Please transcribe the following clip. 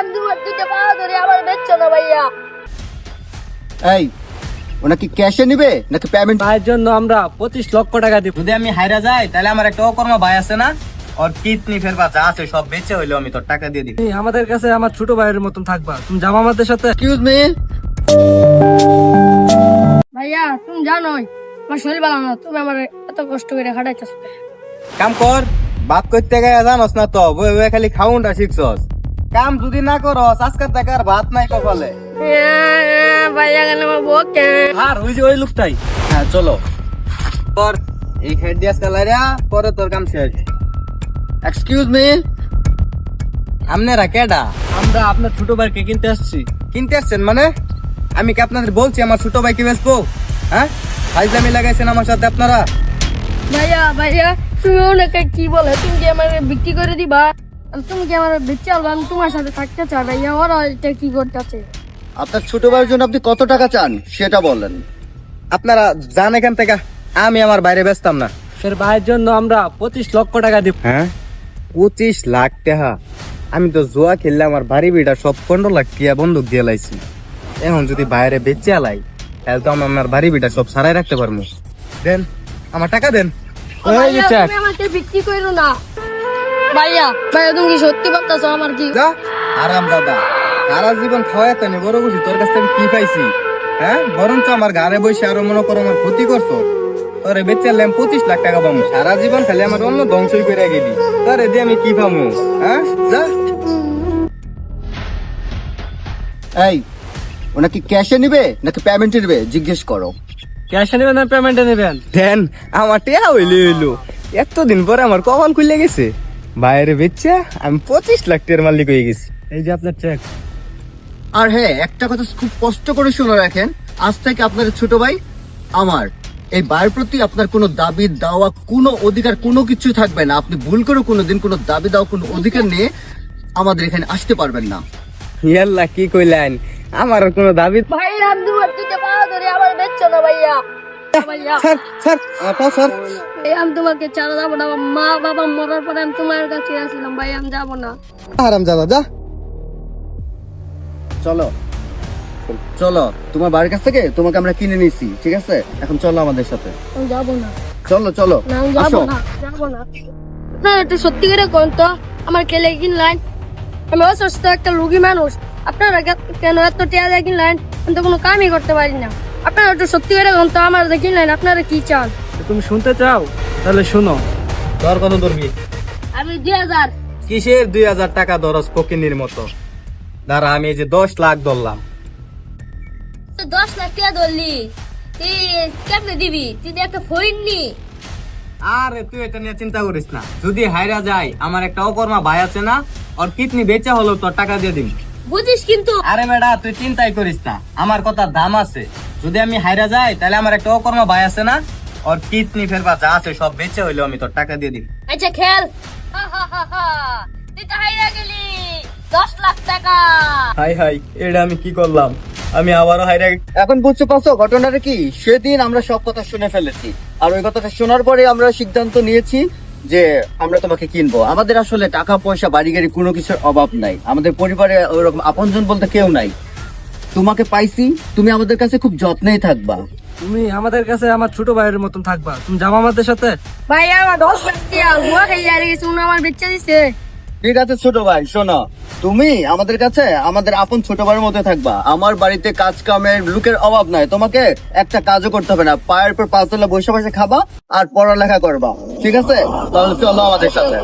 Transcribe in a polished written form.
আমি তোমার দুইটা পা ধরে আমার বেচছো না ভাইয়া। এই ওনাকে ক্যাশে নিবে নাকি পেমেন্ট? ভাইয়ের জন্য আমরা 25 লক্ষ টাকা দিব। যদি আমি হাইরা যাই তাহলে আমার একটা অকর্মা ভাই আছে না, ওর কিডনি ফেরবা যা আছে সব বেচে হইলো আমি তোর টাকা দিয়ে দিই। তুমি আমাদের কাছে আমার ছোট ভাইয়ের মতন থাকবা, তুমি যাবা আমাদের সাথে। এক্সকিউজ মি, ভাইয়া তুমি জানোই আমার শরীর ভালো না, তুমি আমার এত কষ্ট করে খাটাইতেছো। কাম কর, বাপ করতে গিয়ে জানোস না তো, বই বই খালি খাউনটা শিখছস। কাম যদি না করস আজকের থেকে আর ভাত নাই কপালে। ভাইয়া কেন আমার বকে? আর ওই যে ওই লোকটাই। হ্যাঁ চলো তোর এই হেড দিয়ে চালাইরা পরে তোর কাম শেষ। এক্সকিউজ মি, আপনারা কেডা? আমরা আপনার ছোট ভাইকে কিনতে আসছি। কিনতে আসছেন মানে? আমি কি আপনাদের বলছি আমার ছোট ভাইকে বেচবো? হ্যাঁ ফাইজলামি লাগাইছেন আমার সাথে আপনারা। ভাইয়া ভাইয়া তুমি ওনাকে কি বলে, তুমি কি আমার বিক্রি করে দিবা? আর তুমি কি আমার বেচে আলবা? আমি তোমার সাথে থাকতে চাই ভাইয়া। ওরা এটা কি করতেছে? আপনার ছোট ভাইয়ের জন্য আপনি কত টাকা চান সেটা বলেন। আপনারা যান এখান থেকে, আমি আমার বাইরে বেচতাম না। ফের ভাইয়ের জন্য আমরা 25 লক্ষ টাকা দিব। হ্যাঁ 25 লাখ টাকা? আমি তো জুয়া খেললে আমার বাড়ি বিটা সব 15 লাখ টিয়া বন্দুক দিয়ে লাইছি। এখন যদি বাইরে বেচে আলাই তাহলে তো আমার বাড়ি বিটা সব সারাই রাখতে পারবো। দেন আমার টাকা দেন। ভাইয়া তুমি আমাকে বিক্রি করো না। ভাইয়া ভাইয়া তুমি কি সত্যি বলতেছো? আমার কি যা আরাম দাদা, সারা জীবন খাওয়াতে নি বড় বুঝি, তোর কাছ থেকে কি পাইছি? হ্যাঁ বরঞ্চ আমার ঘরে বসে আরো মনে করো আমার ক্ষতি করছো। তোরে বেচে আনলাম 25 লাখ টাকা পাবো, সারা জীবন খালি আমার অন্য ধ্বংসই করে গেলি। তোরে দিয়ে আমি কি পাবো? হ্যাঁ যা। এই ওনাকে ক্যাশে নিবে নাকি পেমেন্টে নিবে জিজ্ঞেস করো। ক্যাশে নেবেন না পেমেন্টে নেবেন? দেন আমার টেয়া হইলো এতদিন পরে আমার কপাল খুলে গেছে। বাইরে বেচে আমি 25 লাখ টাকার মালিক হয়ে গেছি। এই যে আপনার চেক। আর হ্যাঁ, একটা কথা খুব কষ্ট করে শুনে রাখেন, আজ থেকে আপনার ছোট ভাই আমার। এই ভাইয়ের প্রতি আপনার কোনো দাবি দাওয়া কোনো অধিকার কোনো কিছু থাকবে না। আপনি ভুল করে কোনোদিন কোনো দাবি দাওয়া কোনো অধিকার নিয়ে আমাদের এখানে আসতে পারবেন না। ইয়াল্লা কি কইলেন? আমার আর কোনো দাবি। ভাইয়া আমি তোমার দুইটা পা ধরে আমার বেচছো না ভাইয়া। ভাইয়া স্যার স্যার স্যার ভাইয়া, আমি তোমাকে ছাড়া যাবো না। আমার মা বাবা মরার পরে আমি তোমার কাছে আসলাম ভাই, আমি যাবো না। আরাম দাদা যা। চলো চলো, তোমার বাড়ির কাছ থেকে তোমাকে আমরা কিনে নিয়েছি, ঠিক আছে? এখন চলো আমাদের সাথে, আমি যাবো না। চলো চলো না আমি আসো। যাবো না, যাবো না। আপনারা একটু সত্যি করে কোন তো আমার খেলে কিনলেন? আমি অসুস্থ একটা রুগী মানুষ, আপনারা কেন এত টেয়া কিনলেন? আমি তো কোনো কামই করতে পারি না। আপনারা একটু সত্যি করে কোন তো আমার যে কিনলেন আপনারা কি চান? তুমি শুনতে চাও? তাহলে শুনো। তোর কত ধরবি? আমি 2000। কিসের 2000 টাকা দরস ফকিনির মতো? দাঁড়া আমি এই যে 10 লাখ ধরলাম। তো 10 লাখ টাকা ধরলি, তুই কেমনে দিবি? তুই তো একটা ফইন নি। আরে তুই এটা নিয়ে চিন্তা করিস না, যদি হাইরা যায় আমার একটা অকর্মা ভাই আছে না, ওর কিডনি বেচা হলো তোর টাকা দিয়ে দিবি। বুঝিস কিন্তু? আরে বেটা তুই চিন্তাই করিস না, আমার কথা দাম আছে। যদি আমি হাইরা যাই তাহলে আমার একটা অকর্মা ভাই আছে না, ওর কিডনি ফেরবা যা আছে সব বেচে হইলো আমি তোর টাকা দিয়ে দিবি। আচ্ছা খেল। তুই তো হাইরা গেলি 10 লাখ টাকা। হাই হাই এটা আমি কি করলাম? আমি আবারও হাইরা। এখন বুঝতে পারছো ঘটনাটা কি? সেদিন আমরা সব কথা শুনে ফেলেছি, আর ওই কথাটা শোনার পরে আমরা সিদ্ধান্ত নিয়েছি যে আমরা তোমাকে কিনবো। আমাদের আসলে টাকা পয়সা বাড়ি গাড়ি কোনো কিছুর অভাব নাই, আমাদের পরিবারে ওরকম আপনজন বলতে কেউ নাই। তোমাকে পাইছি, তুমি আমাদের কাছে খুব যত্নেই থাকবা। তুমি আমাদের কাছে আমার ছোট ভাইয়ের মতন থাকবা, তুমি যাবা আমাদের সাথে। ভাই আমার 10 লাখ টাকা গুয়া খাইয়া গেছে, উনি আমার বেচে দিছে। ঠিক আছে ছোট ভাই, শোনো, তুমি আমাদের কাছে আমাদের আপন ছোট ভাইয়ের মধ্যে থাকবা। আমার বাড়িতে কাজ কামের লোকের অভাব নাই, তোমাকে একটা কাজও করতে হবে না। পায়ের পর পাঁচ তলা বসে বসে খাবা আর পড়ালেখা করবা, ঠিক আছে? তাহলে চলো আমাদের সাথে।